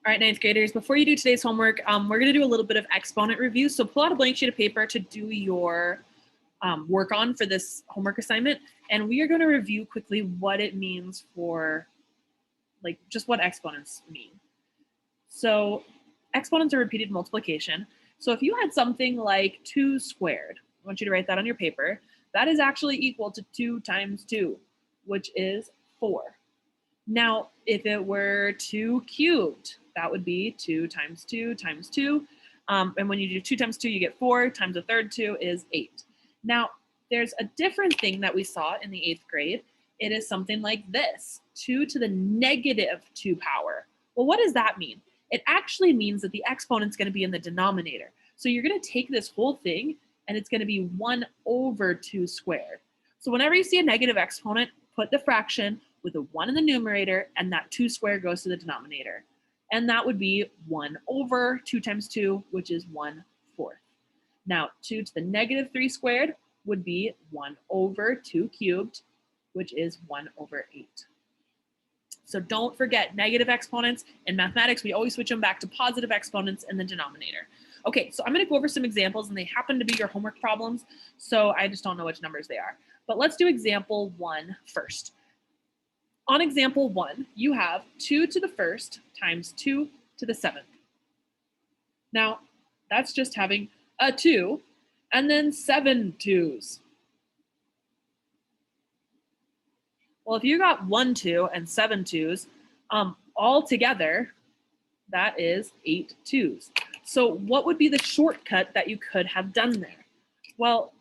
All right, ninth graders, before you do today's homework, we're going to do a little bit of exponent review. So pull out a blank sheet of paper to do your work on for this homework assignment. And we are going to review quickly what it means for, like, just what exponents mean. So exponents are repeated multiplication. So if you had something like 2 squared, I want you to write that on your paper. That is actually equal to 2 times 2, which is 4. Now, if it were 2 cubed, that would be 2 times 2 times 2. And when you do 2 times 2, you get 4 times a third 2 is 8. Now, there's a different thing that we saw in the 8th grade. It is something like this, 2 to the negative 2 power. Well, what does that mean? It actually means that the exponent's going to be in the denominator. So you're going to take this whole thing, and it's going to be 1 over 2 squared. So whenever you see a negative exponent, put the fraction with a 1 in the numerator, and that 2 squared goes to the denominator. And that would be 1 over 2 times 2, which is 1/4. Now, 2 to the negative 3 squared would be 1 over 2 cubed, which is 1 over 8. So don't forget negative exponents. In mathematics, we always switch them back to positive exponents in the denominator. Okay, so I'm going to go over some examples, and they happen to be your homework problems, so I just don't know which numbers they are. But let's do example 1 first. On example 1, you have 2 to the first times 2 to the 7th. Now, that's just having a 2 and then 7 2's. Well, if you got 1 2 and 7 2's, all together, that is 8 2's. So what would be the shortcut that you could have done there? Well,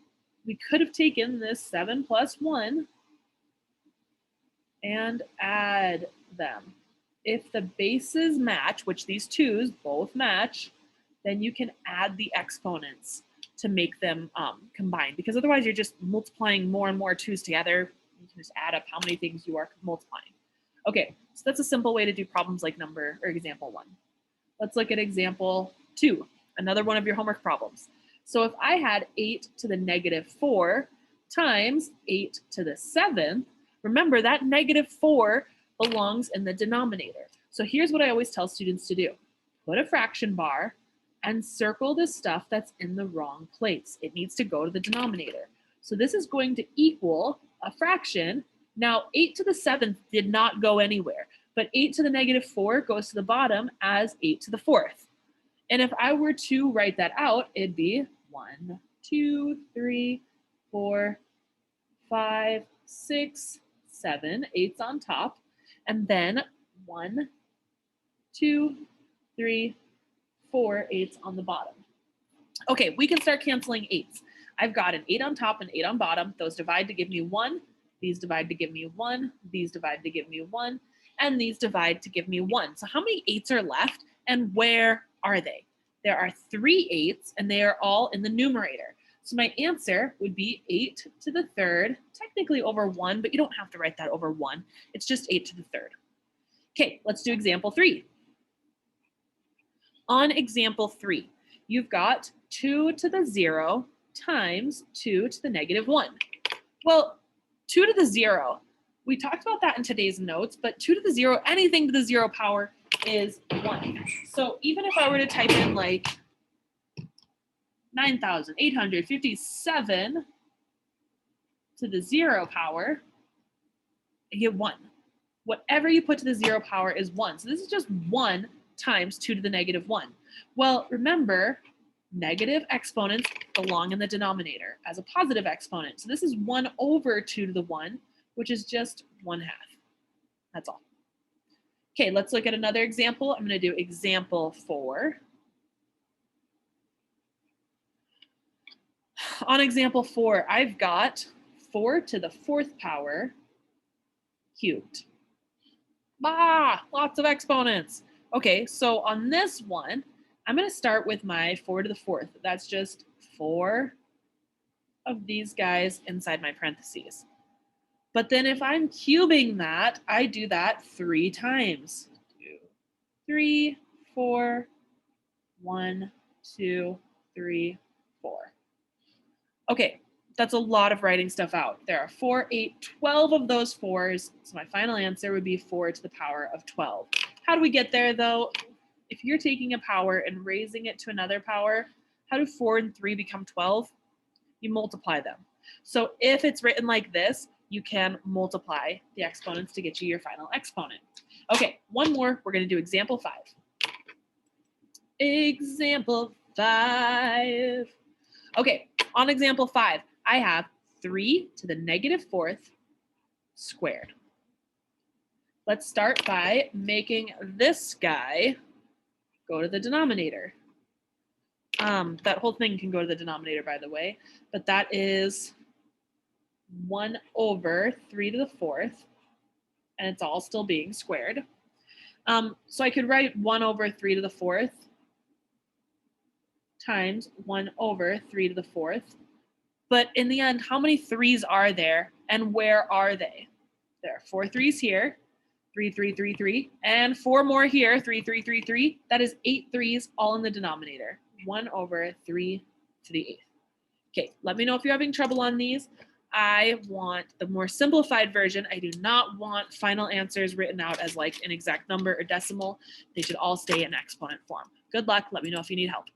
we could have taken this 7 plus 1 and add them. If the bases match, which these 2's both match, then you can add the exponents to make them combine, because otherwise you're just multiplying more and more 2's together. You can just add up how many things you are multiplying. Okay, so that's a simple way to do problems like example 1. Let's look at example 2, another one of your homework problems. So if I had 8 to the negative 4 times 8 to the 7th, remember that negative 4 belongs in the denominator. So here's what I always tell students to do. Put a fraction bar and circle the stuff that's in the wrong place. It needs to go to the denominator. So this is going to equal a fraction. Now, 8 to the 7th did not go anywhere, but 8 to the negative 4 goes to the bottom as 8 to the 4th. And if I were to write that out, it'd be 1, 2, 3, 4, 5, 6, 7, 8's on top, and then 1, 2, 3, 4 8's on the bottom. Okay, we can start canceling 8's. I've got an 8 on top and 8 on bottom. Those divide to give me 1. These divide to give me 1. These divide to give me 1. And these divide to give me 1. So how many 8's are left, and where are they? There are 3 8's, and they are all in the numerator. So my answer would be 8 to the 3rd, technically over 1, but you don't have to write that over 1. It's just 8 to the 3rd. Okay, let's do example 3. On example 3, you've got 2 to the 0 times 2 to the negative 1. Well, 2 to the 0, we talked about that in today's notes, but 2 to the 0, anything to the 0 power is 1. So even if I were to type in like 9,857 to the 0 power, I get 1. Whatever you put to the 0 power is 1. So this is just 1 times 2 to the negative 1. Well, remember, negative exponents belong in the denominator as a positive exponent. So this is 1 over 2 to the 1, which is just 1/2. That's all. Okay, let's look at another example. I'm going to do example 4. On example 4, I've got 4 to the 4th power cubed. Lots of exponents. Okay, so on this one, I'm going to start with my 4 to the 4th. That's just 4 of these guys inside my parentheses. But then if I'm cubing that, I do that 3 times. 2, 3, 4, 1, 2, 3, 4. Okay, that's a lot of writing stuff out. There are 4, 8, 12 of those 4s. So my final answer would be 4 to the power of 12. How do we get there though? if you're taking a power and raising it to another power, how do 4 and 3 become 12? You multiply them. So if it's written like this, you can multiply the exponents to get you your final exponent. Okay, one more. We're going to do example 5. Example 5. Okay, on example 5, I have 3 to the negative 4th squared. Let's start by making this guy go to the denominator. That whole thing can go to the denominator, by the way, but that is 1 over 3 to the 4th, and it's all still being squared. So I could write 1 over 3 to the 4th times 1 over 3 to the 4th. But in the end, how many 3's are there, and where are they? There are 4 3's here, 3, 3, 3, 3, and 4 more here, 3, 3, 3, 3. That is 8 3's all in the denominator. 1 over 3 to the 8th. Okay, let me know if you're having trouble on these. I want the more simplified version. I do not want final answers written out as like an exact number or decimal. They should all stay in exponent form. Good luck. Let me know if you need help.